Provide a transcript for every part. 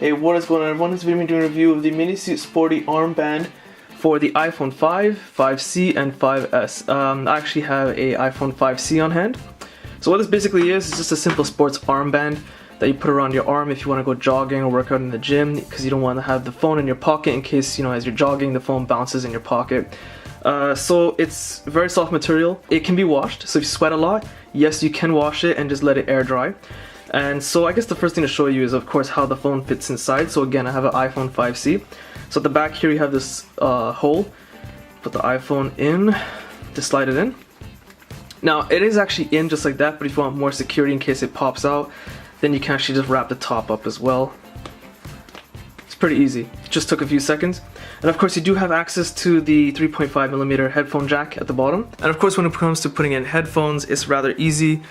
Hey, what is going on everyone? This video I'm doing a review of the Minisuit Sporty Armband for the iPhone 5, 5C, and 5S. I actually have a iPhone 5C on hand. So what this basically is just a simple sports armband that you put around your arm if you want to go jogging or work out in the gym, because you don't want to have the phone in your pocket in case, you know, as you're jogging the phone bounces in your pocket. So it's very soft material. It can be washed, so if you sweat a lot, yes, you can wash it and just let it air dry. And so I guess the first thing to show you is of course how the phone fits inside. So again, I have an iPhone 5C. So at the back here you have this hole. Put the iPhone in, just slide it in. Now it is actually in just like that, but if you want more security in case it pops out, then you can actually just wrap the top up as well. It's pretty easy. It just took a few seconds. And of course you do have access to the 3.5mm headphone jack at the bottom. And of course when it comes to putting in headphones, it's rather easy.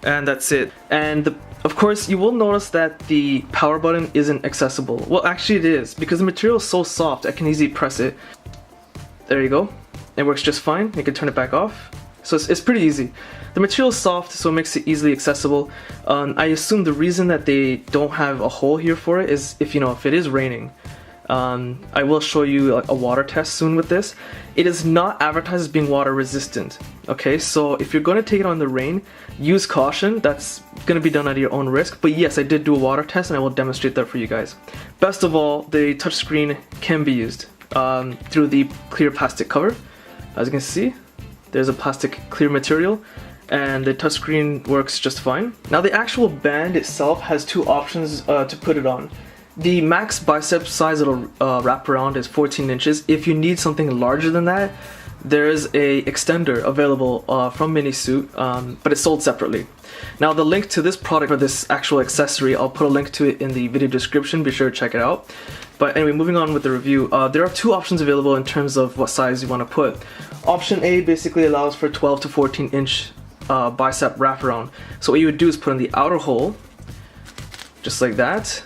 And that's it. And of course you will notice that the power button isn't accessible. Well, actually it is, because the material is so soft I can easily press it. There you go. It works just fine. You can turn it back off. So it's pretty easy. The material is soft, so it makes it easily accessible. I assume the reason that they don't have a hole here for it is if it is raining. I will show you like a water test soon with this. It is not advertised as being water resistant. Okay, so if you're going to take it on the rain, use caution. That's going to be done at your own risk. But yes, I did do a water test and I will demonstrate that for you guys. Best of all, the touchscreen can be used through the clear plastic cover. As you can see, there's a plastic clear material and the touchscreen works just fine. Now the actual band itself has two options to put it on. The max bicep size it'll wrap around is 14 inches. If you need something larger than that, there is a extender available from Minisuit, but it's sold separately. Now the link to this product or this actual accessory, I'll put a link to it in the video description. Be sure to check it out. But anyway, moving on with the review, there are two options available in terms of what size you want to put. Option A basically allows for 12 to 14 inch bicep wraparound. So what you would do is put in the outer hole, just like that,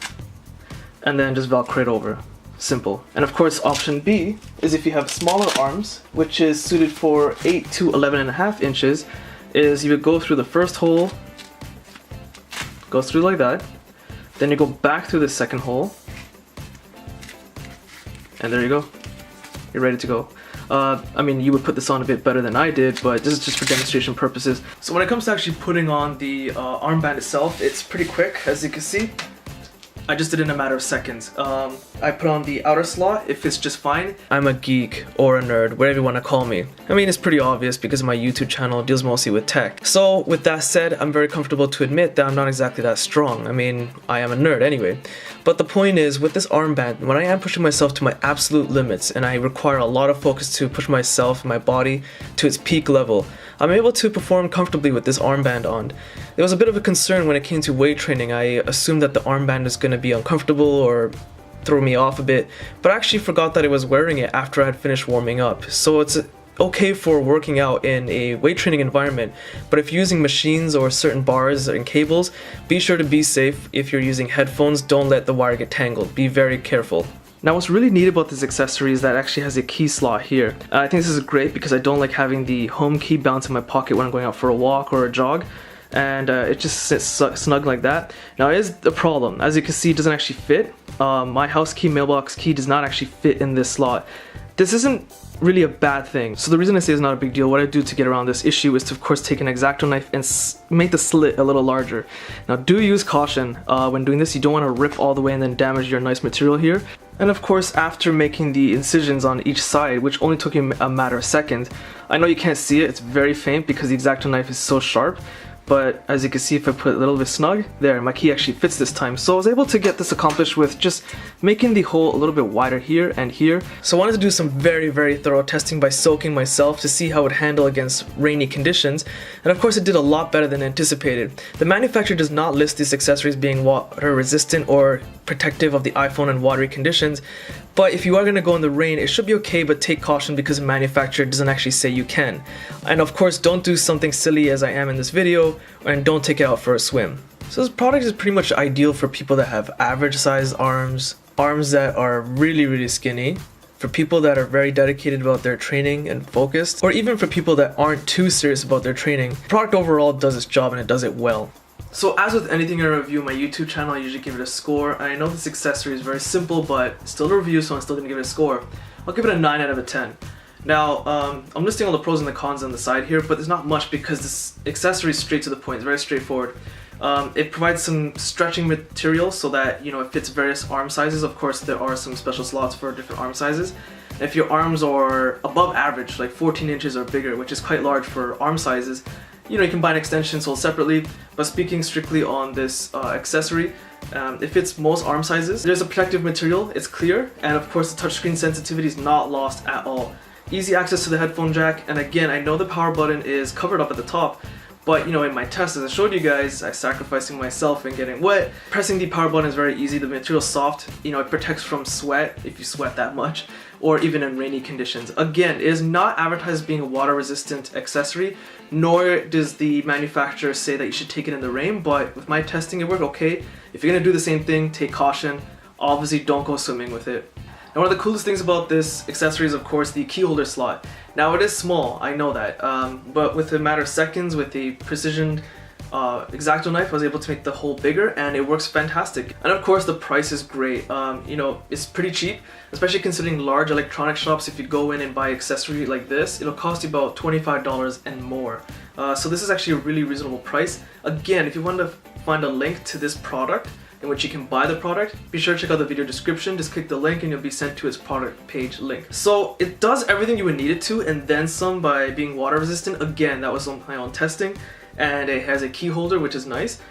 and then just velcro it over. Simple. And of course option B is if you have smaller arms, which is suited for 8 to 11.5 inches, is you would go through the first hole, goes through like that, then you go back through the second hole, and there you go. You're ready to go. I mean, you would put this on a bit better than I did, but this is just for demonstration purposes. So when it comes to actually putting on the armband itself, it's pretty quick, as you can see. I just did it in a matter of seconds. I put on the outer slot, it fits just fine. I'm a geek or a nerd, whatever you want to call me. I mean, it's pretty obvious because my YouTube channel deals mostly with tech. So with that said, I'm very comfortable to admit that I'm not exactly that strong. I mean, I am a nerd anyway. But the point is, with this armband, when I am pushing myself to my absolute limits and I require a lot of focus to push myself, my body, to its peak level, I'm able to perform comfortably with this armband on. There was a bit of a concern when it came to weight training. I assumed that the armband was going to be uncomfortable or throw me off a bit, but I actually forgot that I was wearing it after I had finished warming up. So it's okay for working out in a weight training environment, but if you're using machines or certain bars and cables, be sure to be safe. If you're using headphones, don't let the wire get tangled. Be very careful. Now what's really neat about this accessory is that it actually has a key slot here. I think this is great because I don't like having the home key bounce in my pocket when I'm going out for a walk or a jog, and it just sits snug like that. Now it is a problem. As you can see, it doesn't actually fit. My house key, mailbox key does not actually fit in this slot. This isn't really a bad thing. So the reason I say it's not a big deal, what I do to get around this issue is to of course take an X-Acto knife and make the slit a little larger. Now do use caution when doing this. You don't want to rip all the way and then damage your nice material here. And of course, after making the incisions on each side, which only took you a matter of seconds, I know you can't see it, it's very faint because the X-Acto knife is so sharp, but as you can see, if I put it a little bit snug, there, my key actually fits this time. So I was able to get this accomplished with just making the hole a little bit wider here and here. So I wanted to do some very thorough testing by soaking myself to see how it would handle against rainy conditions. And of course it did a lot better than anticipated. The manufacturer does not list these accessories being water resistant or protective of the iPhone in watery conditions, but if you are going to go in the rain, it should be okay, but take caution because the manufacturer doesn't actually say you can. And of course, don't do something silly as I am in this video, and don't take it out for a swim. So this product is pretty much ideal for people that have average sized arms that are really skinny, for people that are very dedicated about their training and focused, or even for people that aren't too serious about their training. The product overall does its job and it does it well. So as with anything in a review on my YouTube channel, I usually give it a score. I know this accessory is very simple, but still a review, so I'm still gonna give it a score. I'll give it a 9 out of a 10. Now, I'm listing all the pros and the cons on the side here, but there's not much because this accessory is straight to the point. It's very straightforward. It provides some stretching material so that, you know, it fits various arm sizes. Of course, there are some special slots for different arm sizes. If your arms are above average, like 14 inches or bigger, which is quite large for arm sizes, you know, you can buy an extension sold separately. But speaking strictly on this accessory, it fits most arm sizes. There's a protective material, it's clear, and of course the touchscreen sensitivity is not lost at all. Easy access to the headphone jack, and again, I know the power button is covered up at the top, but you know, in my test, as I showed you guys, I sacrificing myself and getting wet. Pressing the power button is very easy. The material's soft, you know, it protects from sweat if you sweat that much, or even in rainy conditions. Again, it is not advertised as being a water resistant accessory, nor does the manufacturer say that you should take it in the rain, but with my testing it worked okay. If you're gonna do the same thing, take caution. Obviously don't go swimming with it. Now, one of the coolest things about this accessory is, of course, the key holder slot. Now, it is small, I know that, but with a matter of seconds, with a precision X-Acto knife, I was able to make the hole bigger, and it works fantastic. And of course, the price is great. You know, it's pretty cheap, especially considering large electronic shops. If you go in and buy accessory like this, it'll cost you about $25 and more. So this is actually a really reasonable price. Again, if you want to find a link to this product, in which you can buy the product, be sure to check out the video description. Just click the link and you'll be sent to its product page link. So it does everything you would need it to, and then some by being water resistant. Again, that was on my own testing, and it has a key holder, which is nice.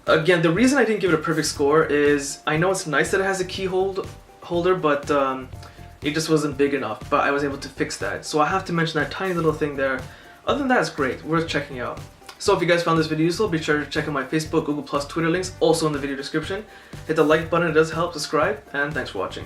Again, the reason I didn't give it a perfect score is I know it's nice that it has a key holder, but it just wasn't big enough. But I was able to fix that. So I have to mention that tiny little thing there. Other than that, it's great, worth checking out. So if you guys found this video useful, be sure to check out my Facebook, Google+, Twitter links, also in the video description. Hit the like button, it does help, subscribe, and thanks for watching.